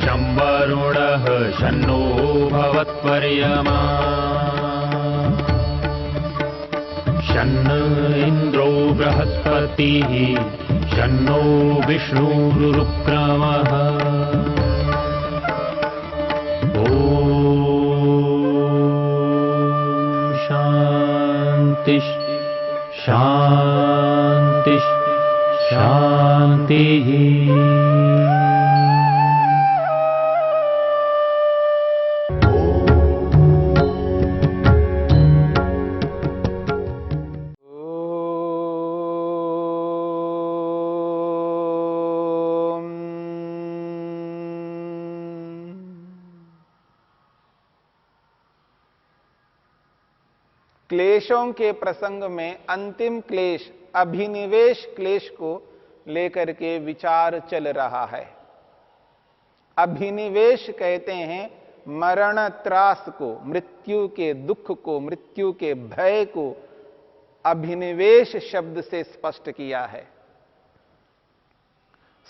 शं वरुणः शन्नो भवत्वर्यमा शन्न इन्द्रो बृहस्पतिः शन्नो विष्णुरुक्रमः ॐ शान्ति शान्ति शान्तिः। क्लेशों के प्रसंग में अंतिम क्लेश अभिनिवेश क्लेश को लेकर के विचार चल रहा है। अभिनिवेश कहते हैं मरण त्रास को, मृत्यु के दुख को, मृत्यु के भय को अभिनिवेश शब्द से स्पष्ट किया है।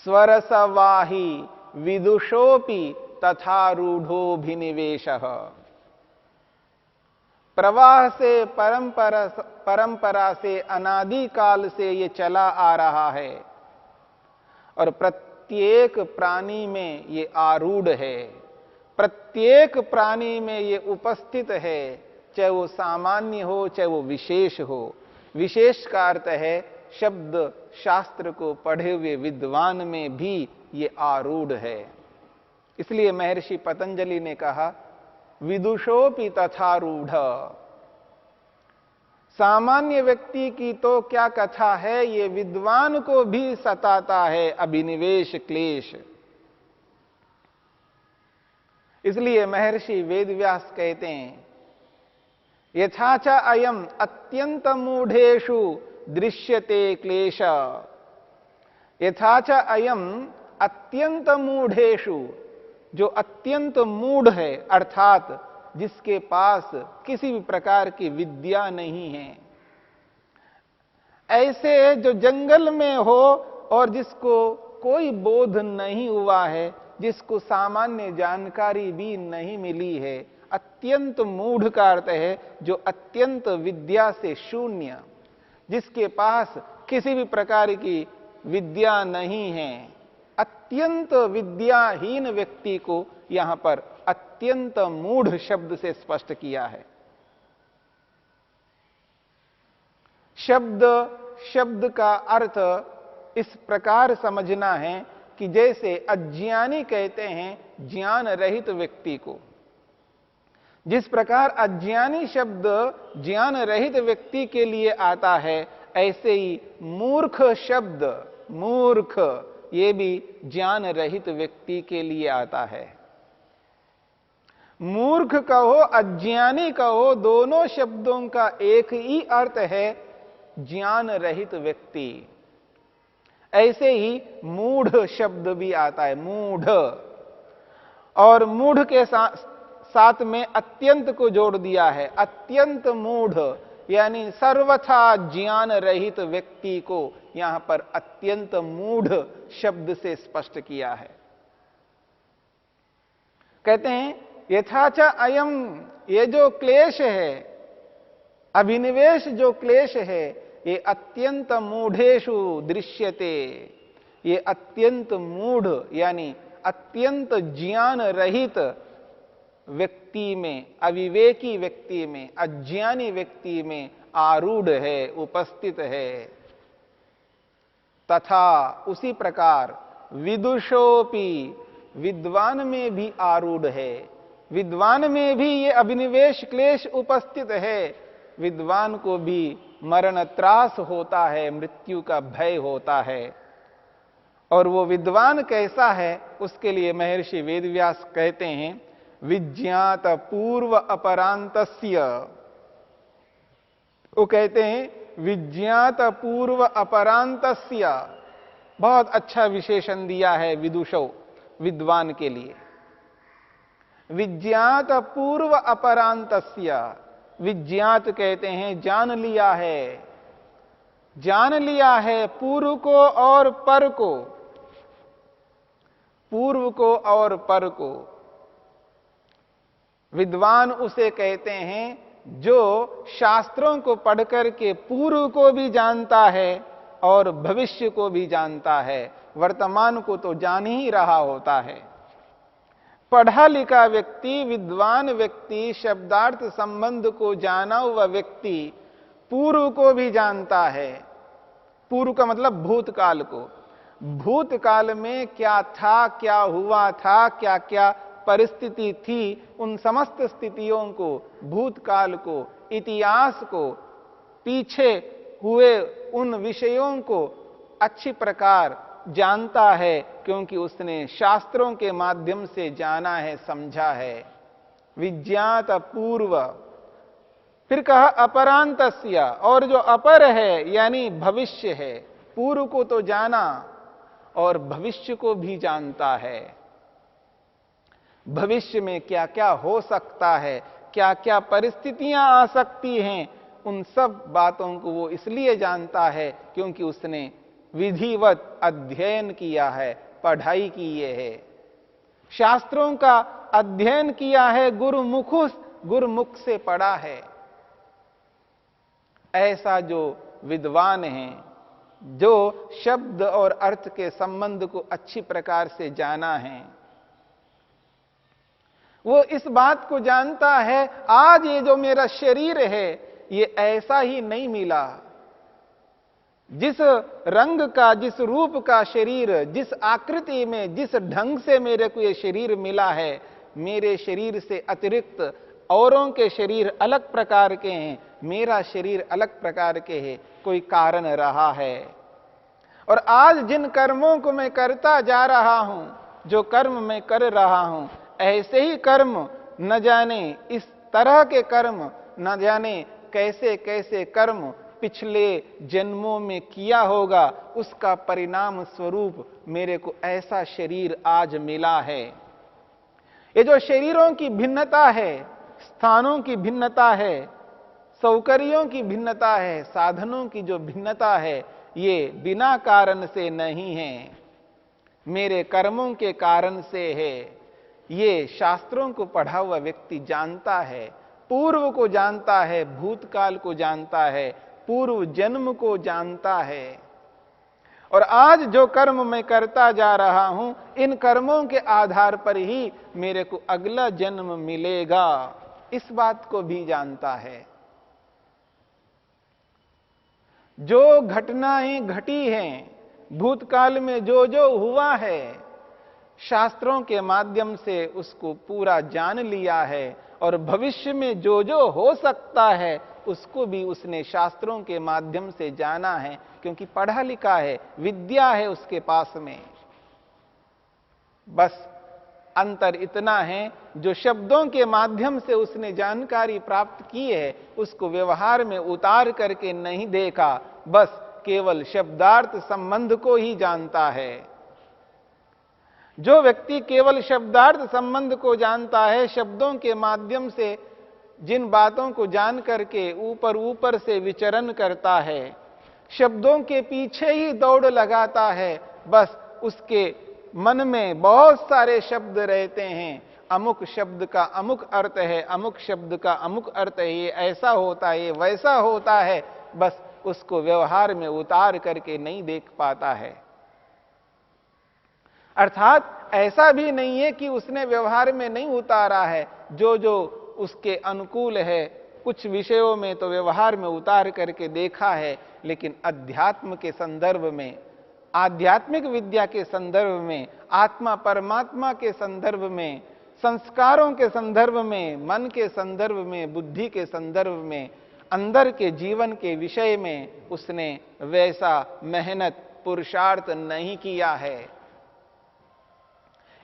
स्वरसवाही विदुषोपि तथारूढ़ोभिनिवेशः। प्रवाह से परंपरा से अनादि काल से ये चला आ रहा है और प्रत्येक प्राणी में ये आरूढ़ है, प्रत्येक प्राणी में ये उपस्थित है, चाहे वो सामान्य हो चाहे वो विशेष हो। विशेष का अर्थ है शब्द शास्त्र को पढ़े हुए विद्वान में भी ये आरूढ़ है। इसलिए महर्षि पतंजलि ने कहा विदुषोपि तथारूढ़। सामान्य व्यक्ति की तो क्या कथा है, ये विद्वान को भी सताता है अभिनिवेश क्लेश। इसलिए महर्षि वेदव्यास कहते हैं यथा च अयम अत्यंत मूढ़ेषु दृश्यते क्लेश। यथा च अयम अत्यंत मूढ़ेषु, जो अत्यंत मूढ़ है अर्थात जिसके पास किसी भी प्रकार की विद्या नहीं है, ऐसे जो जंगल में हो और जिसको कोई बोध नहीं हुआ है, जिसको सामान्य जानकारी भी नहीं मिली है, अत्यंत मूढ़ का अर्थ है जो अत्यंत विद्या से शून्य, जिसके पास किसी भी प्रकार की विद्या नहीं है, अत्यंत विद्याहीन व्यक्ति को यहां पर अत्यंत मूढ़ शब्द से स्पष्ट किया है। शब्द का अर्थ इस प्रकार समझना है कि जैसे अज्ञानी कहते हैं ज्ञान रहित व्यक्ति को, जिस प्रकार अज्ञानी शब्द ज्ञान रहित व्यक्ति के लिए आता है, ऐसे ही मूर्ख शब्द, मूर्ख, ये भी ज्ञान रहित व्यक्ति के लिए आता है। मूर्ख कहो अज्ञानी कहो, दोनों शब्दों का एक ही अर्थ है ज्ञान रहित व्यक्ति। ऐसे ही मूढ़ शब्द भी आता है, मूढ़, और मूढ़ के साथ में अत्यंत को जोड़ दिया है। अत्यंत मूढ़ यानी सर्वथा ज्ञान रहित व्यक्ति को यहां पर अत्यंत मूढ़ शब्द से स्पष्ट किया है। कहते हैं यथाच अयम, ये जो क्लेश है, अभिनिवेश जो क्लेश है, ये अत्यंत मूढ़ेषु दृश्यते। ये अत्यंत मूढ़ यानी अत्यंत ज्ञान रहित व्यक्ति में, अविवेकी व्यक्ति में, अज्ञानी व्यक्ति में आरूढ़ है, उपस्थित है। तथा उसी प्रकार विदुषोपि, विद्वान में भी आरूढ़ है, विद्वान में भी ये अभिनिवेश क्लेश उपस्थित है। विद्वान को भी मरण त्रास होता है, मृत्यु का भय होता है। और वो विद्वान कैसा है, उसके लिए महर्षि वेदव्यास कहते हैं विज्ञात पूर्व अपरांतस्य। वो कहते हैं विज्ञात पूर्व अपरांतस्य। बहुत अच्छा विशेषण दिया है विदुषो, विद्वान के लिए। विज्ञात पूर्व अपरांतस्य, विज्ञात कहते हैं जान लिया है, जान लिया है पूर्व को और पर को। पूर्व को और पर को। विद्वान उसे कहते हैं जो शास्त्रों को पढ़कर के पूर्व को भी जानता है और भविष्य को भी जानता है, वर्तमान को तो जान ही रहा होता है। पढ़ा लिखा व्यक्ति, विद्वान व्यक्ति, शब्दार्थ संबंध को जाना हुआ व्यक्ति पूर्व को भी जानता है। पूर्व का मतलब भूतकाल को। भूतकाल में क्या था, क्या हुआ था, क्या क्या परिस्थिति थी, उन समस्त स्थितियों को, भूतकाल को, इतिहास को, पीछे हुए उन विषयों को अच्छी प्रकार जानता है, क्योंकि उसने शास्त्रों के माध्यम से जाना है, समझा है। विज्ञात पूर्व। फिर कहा अपरांतस्य, और जो अपर है यानी भविष्य है। पूर्व को तो जाना और भविष्य को भी जानता है। भविष्य में क्या क्या हो सकता है, क्या क्या परिस्थितियां आ सकती हैं, उन सब बातों को वो इसलिए जानता है क्योंकि उसने विधिवत अध्ययन किया है, पढ़ाई की है, शास्त्रों का अध्ययन किया है, गुरुमुख से पढ़ा है। ऐसा जो विद्वान है, जो शब्द और अर्थ के संबंध को अच्छी प्रकार से जाना है, वो इस बात को जानता है आज ये जो मेरा शरीर है ये ऐसा ही नहीं मिला। जिस रंग का, जिस रूप का शरीर, जिस आकृति में, जिस ढंग से मेरे को ये शरीर मिला है, मेरे शरीर से अतिरिक्त औरों के शरीर अलग प्रकार के हैं, मेरा शरीर अलग प्रकार के है, कोई कारण रहा है। और आज जिन कर्मों को मैं करता जा रहा हूं, जो कर्म मैं कर रहा हूं, ऐसे ही कर्म न जाने, इस तरह के कर्म न जाने कैसे कैसे कर्म पिछले जन्मों में किया होगा, उसका परिणाम स्वरूप मेरे को ऐसा शरीर आज मिला है। ये जो शरीरों की भिन्नता है, स्थानों की भिन्नता है, सौकर्यों की भिन्नता है, साधनों की जो भिन्नता है, ये बिना कारण से नहीं है, मेरे कर्मों के कारण से है। ये शास्त्रों को पढ़ा हुआ व्यक्ति जानता है, पूर्व को जानता है, भूतकाल को जानता है, पूर्व जन्म को जानता है। और आज जो कर्म मैं करता जा रहा हूं, इन कर्मों के आधार पर ही मेरे को अगला जन्म मिलेगा, इस बात को भी जानता है। जो घटनाएं घटी हैं, भूतकाल में जो जो हुआ है, शास्त्रों के माध्यम से उसको पूरा जान लिया है। और भविष्य में जो जो हो सकता है उसको भी उसने शास्त्रों के माध्यम से जाना है, क्योंकि पढ़ा लिखा है, विद्या है उसके पास में। बस अंतर इतना है, जो शब्दों के माध्यम से उसने जानकारी प्राप्त की है, उसको व्यवहार में उतार करके नहीं देखा, बस केवल शब्दार्थ संबंध को ही जानता है। जो व्यक्ति केवल शब्दार्थ संबंध को जानता है, शब्दों के माध्यम से जिन बातों को जान करके ऊपर ऊपर से विचरण करता है, शब्दों के पीछे ही दौड़ लगाता है, बस उसके मन में बहुत सारे शब्द रहते हैं, अमुक शब्द का अमुक अर्थ है, अमुक शब्द का अमुक अर्थ है, ये ऐसा होता है, ये वैसा होता है, बस उसको व्यवहार में उतार करके नहीं देख पाता है। अर्थात ऐसा भी नहीं है कि उसने व्यवहार में नहीं उतारा है, जो जो उसके अनुकूल है, कुछ विषयों में तो व्यवहार में उतार करके देखा है, लेकिन अध्यात्म के संदर्भ में, आध्यात्मिक विद्या के संदर्भ में, आत्मा परमात्मा के संदर्भ में, संस्कारों के संदर्भ में, मन के संदर्भ में, बुद्धि के संदर्भ में, अंदर के जीवन के विषय में उसने वैसा मेहनत पुरुषार्थ नहीं किया है।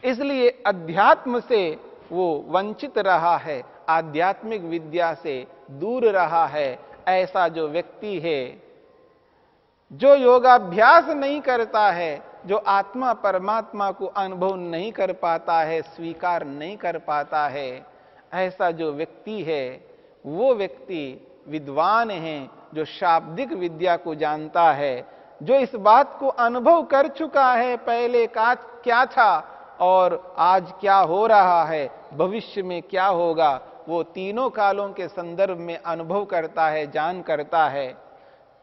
इसलिए अध्यात्म से वो वंचित रहा है, आध्यात्मिक विद्या से दूर रहा है। ऐसा जो व्यक्ति है, जो योगाभ्यास नहीं करता है, जो आत्मा परमात्मा को अनुभव नहीं कर पाता है, स्वीकार नहीं कर पाता है, ऐसा जो व्यक्ति है, वो व्यक्ति विद्वान है, जो शाब्दिक विद्या को जानता है, जो इस बात को अनुभव कर चुका है पहले का क्या था और आज क्या हो रहा है, भविष्य में क्या होगा, वो तीनों कालों के संदर्भ में अनुभव करता है, जान करता है,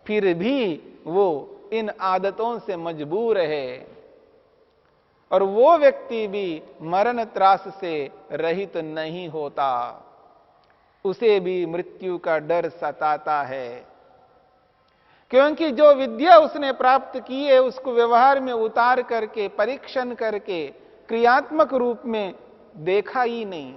फिर भी वो इन आदतों से मजबूर है, और वो व्यक्ति भी मरण त्रास से रहित नहीं होता, उसे भी मृत्यु का डर सताता है। क्योंकि जो विद्या उसने प्राप्त की है उसको व्यवहार में उतार करके, परीक्षण करके, क्रियात्मक रूप में देखा ही नहीं,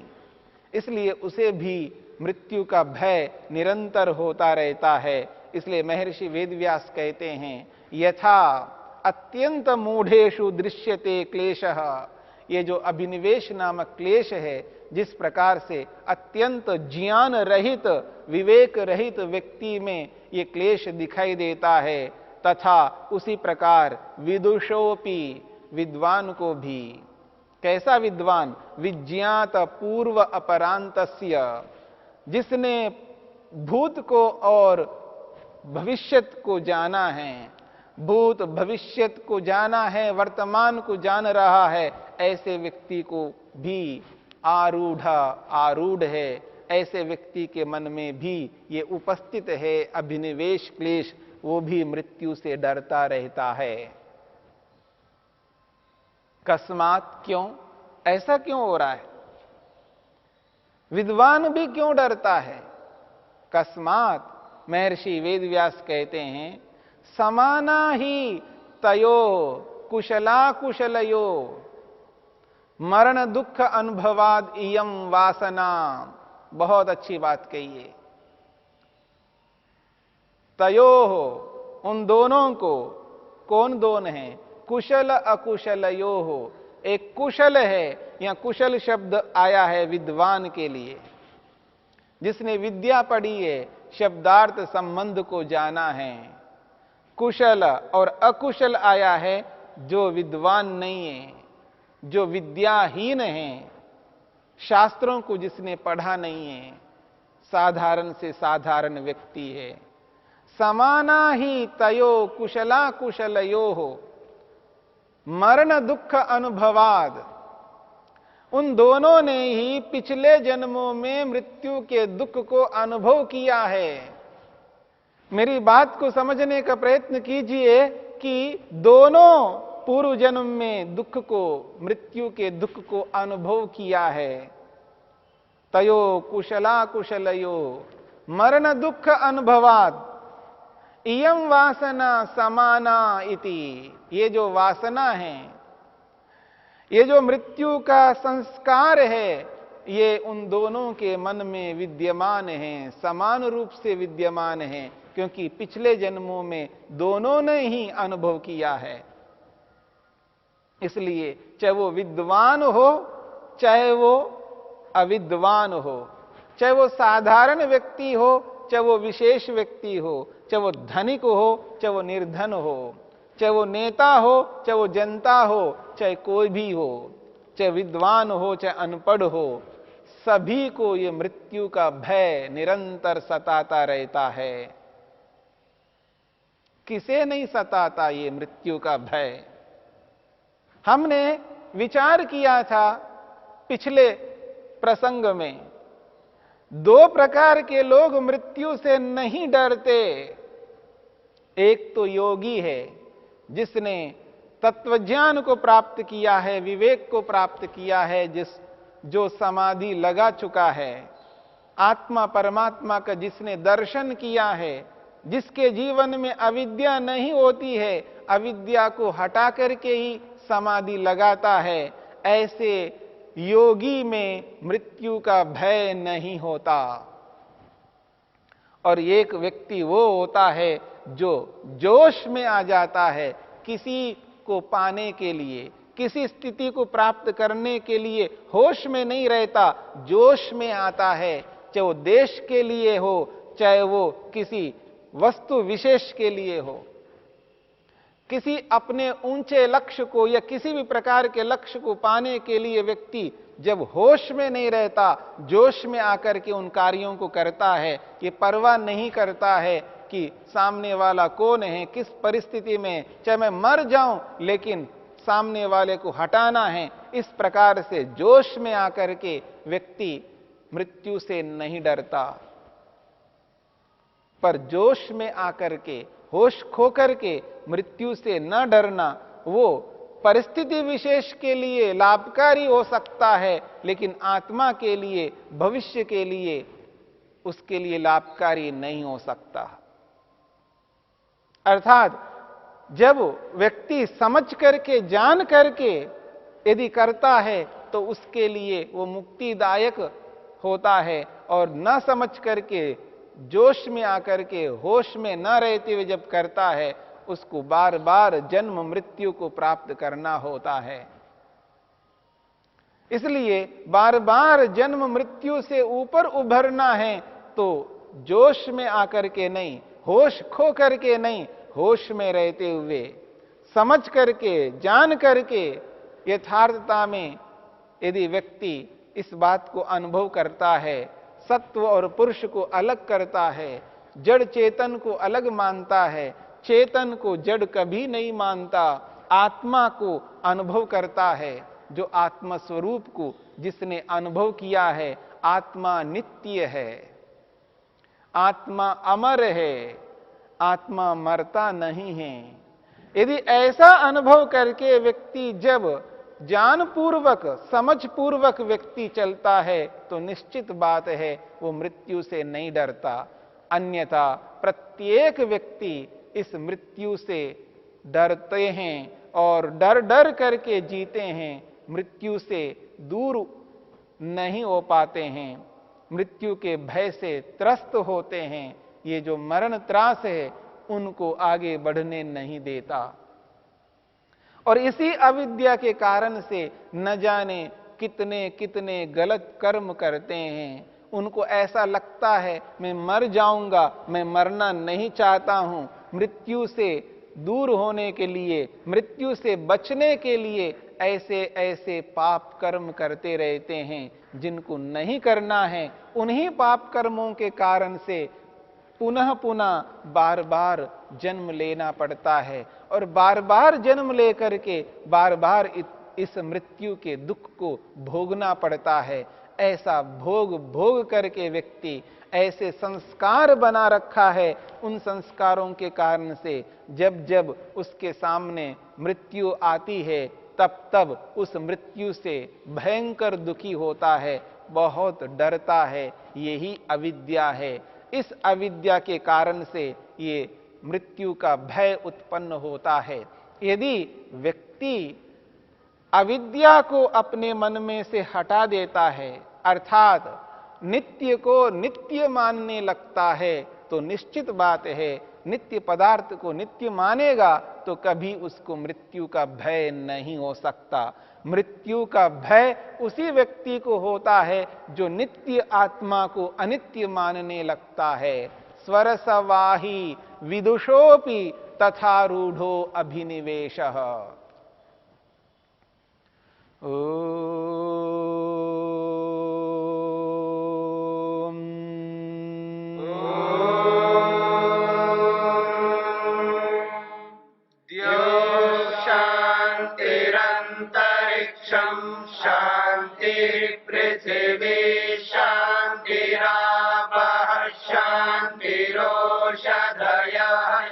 इसलिए उसे भी मृत्यु का भय निरंतर होता रहता है। इसलिए महर्षि वेदव्यास कहते हैं, यथा अत्यंत मूढ़ेषु दृश्यते क्लेशः, ये जो अभिनिवेश नामक क्लेश है, जिस प्रकार से अत्यंत ज्ञान रहित, विवेक रहित व्यक्ति में ये क्लेश दिखाई देता है, तथा उसी प्रकार विदुषोपि, विद्वान को भी। कैसा विद्वान? विज्ञात पूर्व अपरांतस्य, जिसने भूत को और भविष्यत को जाना है, भूत भविष्यत को जाना है, वर्तमान को जान रहा है, ऐसे व्यक्ति को भी आरूढ़ है, ऐसे व्यक्ति के मन में भी ये उपस्थित है अभिनिवेश क्लेश, वो भी मृत्यु से डरता रहता है। कस्मात, क्यों? ऐसा क्यों हो रहा है? विद्वान भी क्यों डरता है? कस्मात, महर्षि वेदव्यास कहते हैं, समाना ही तयो कुशला कुशलयो मरण दुख अनुभवाद इयम वासना। बहुत अच्छी बात कही है। तयो हो, उन दोनों को, कौन दोनों हैं? कुशल अकुशलयो हो। एक कुशल है, या कुशल शब्द आया है विद्वान के लिए, जिसने विद्या पढ़ी है, शब्दार्थ संबंध को जाना है। कुशल और अकुशल आया है जो विद्वान नहीं है, जो विद्याहीन है, शास्त्रों को जिसने पढ़ा नहीं है, साधारण से साधारण व्यक्ति है। समाना ही तयो कुशला कुशलयो हो मरण दुख अनुभवाद, उन दोनों ने ही पिछले जन्मों में मृत्यु के दुख को अनुभव किया है। मेरी बात को समझने का प्रयत्न कीजिए कि दोनों पूर्व जन्म में दुख को, मृत्यु के दुख को अनुभव किया है। तयो कुशला कुशलयो मरण दुख अनुभवाद इयम वासना समाना इति। ये जो वासना है, ये जो मृत्यु का संस्कार है, ये उन दोनों के मन में विद्यमान है, समान रूप से विद्यमान है, क्योंकि पिछले जन्मों में दोनों ने ही अनुभव किया है। इसलिए चाहे वो विद्वान हो, चाहे वो अविद्वान हो, चाहे वो साधारण व्यक्ति हो, चाहे वो विशेष व्यक्ति हो, चाहे वो धनिक हो, चाहे वो निर्धन हो, चाहे वो नेता हो, चाहे वो जनता हो, चाहे कोई भी हो, चाहे विद्वान हो, चाहे अनपढ़ हो, सभी को ये मृत्यु का भय निरंतर सताता रहता है। किसे नहीं सताता ये मृत्यु का भय? हमने विचार किया था पिछले प्रसंग में, दो प्रकार के लोग मृत्यु से नहीं डरते। एक तो योगी है, जिसने तत्वज्ञान को प्राप्त किया है, विवेक को प्राप्त किया है, जो समाधि लगा चुका है, आत्मा परमात्मा का जिसने दर्शन किया है, जिसके जीवन में अविद्या नहीं होती है, अविद्या को हटा करके ही समाधि लगाता है, ऐसे योगी में मृत्यु का भय नहीं होता। और एक व्यक्ति वो होता है जो जोश में आ जाता है, किसी को पाने के लिए, किसी स्थिति को प्राप्त करने के लिए होश में नहीं रहता, जोश में आता है, चाहे वो देश के लिए हो, चाहे वो किसी वस्तु विशेष के लिए हो। किसी अपने ऊंचे लक्ष्य को या किसी भी प्रकार के लक्ष्य को पाने के लिए व्यक्ति जब होश में नहीं रहता, जोश में आकर के उन कार्यों को करता है, ये परवाह नहीं करता है कि सामने वाला कौन है, किस परिस्थिति में, चाहे मैं मर जाऊं लेकिन सामने वाले को हटाना है, इस प्रकार से जोश में आकर के व्यक्ति मृत्यु से नहीं डरता, पर जोश में आकर के, होश खोकर के मृत्यु से न डरना वो परिस्थिति विशेष के लिए लाभकारी हो सकता है, लेकिन आत्मा के लिए, भविष्य के लिए, उसके लिए लाभकारी नहीं हो सकता। अर्थात जब व्यक्ति समझ करके, जान करके यदि करता है तो उसके लिए वो मुक्तिदायक होता है, और न समझ करके, जोश में आकर के, होश में न रहते हुए जब करता है, उसको बार बार जन्म मृत्यु को प्राप्त करना होता है। इसलिए बार बार जन्म मृत्यु से ऊपर उभरना है तो जोश में आकर के नहीं, होश खो करके नहीं, होश में रहते हुए, समझ करके, जान करके, यथार्थता में यदि व्यक्ति इस बात को अनुभव करता है, सत्व और पुरुष को अलग करता है, जड़ चेतन को अलग मानता है, चेतन को जड़ कभी नहीं मानता, आत्मा को अनुभव करता है, जो आत्म स्वरूप को जिसने अनुभव किया है, आत्मा नित्य है, आत्मा अमर है, आत्मा मरता नहीं है। यदि ऐसा अनुभव करके व्यक्ति जब ज्ञानपूर्वक, समझपूर्वक व्यक्ति चलता है तो निश्चित बात है वो मृत्यु से नहीं डरता। अन्यथा प्रत्येक व्यक्ति इस मृत्यु से डरते हैं और डर डर करके जीते हैं, मृत्यु से दूर नहीं हो पाते हैं, मृत्यु के भय से त्रस्त होते हैं। ये जो मरण त्रास है उनको आगे बढ़ने नहीं देता, और इसी अविद्या के कारण से न जाने कितने कितने गलत कर्म करते हैं। उनको ऐसा लगता है मैं मर जाऊंगा, मैं मरना नहीं चाहता हूं, मृत्यु से दूर होने के लिए, मृत्यु से बचने के लिए ऐसे ऐसे पाप कर्म करते रहते हैं जिनको नहीं करना है। उन्हीं पाप कर्मों के कारण से पुनः पुनः बार बार जन्म लेना पड़ता है, और बार बार जन्म लेकर के बार बार इस मृत्यु के दुख को भोगना पड़ता है। ऐसा भोग भोग करके व्यक्ति ऐसे संस्कार बना रखा है, उन संस्कारों के कारण से जब जब उसके सामने मृत्यु आती है तब तब उस मृत्यु से भयंकर दुखी होता है, बहुत डरता है। यही अविद्या है। इस अविद्या के कारण से ये मृत्यु का भय उत्पन्न होता है। यदि व्यक्ति अविद्या को अपने मन में से हटा देता है, अर्थात नित्य को नित्य मानने लगता है, तो निश्चित बात है नित्य पदार्थ को नित्य मानेगा तो कभी उसको मृत्यु का भय नहीं हो सकता। मृत्यु का भय उसी व्यक्ति को होता है जो नित्य आत्मा को अनित्य मानने लगता है। स्वरसवाही विदुषोपि तथारूढ़ो अभिनिवेशः। पृथिवी शान्तिरापः शान्तिरोषधयः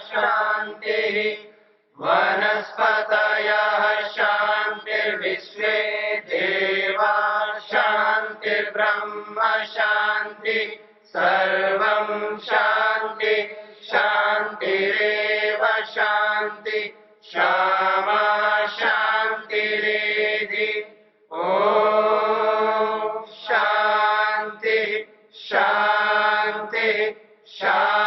शान्तिः वनस्पतयः शान्तिर्विश्वे देवा शान्तिर्ब्रह्म शान्ति सर्वं शान्ति शान्तिरेव शान्ति क्षमा शान्तिरेधि। शांति शांति शांति।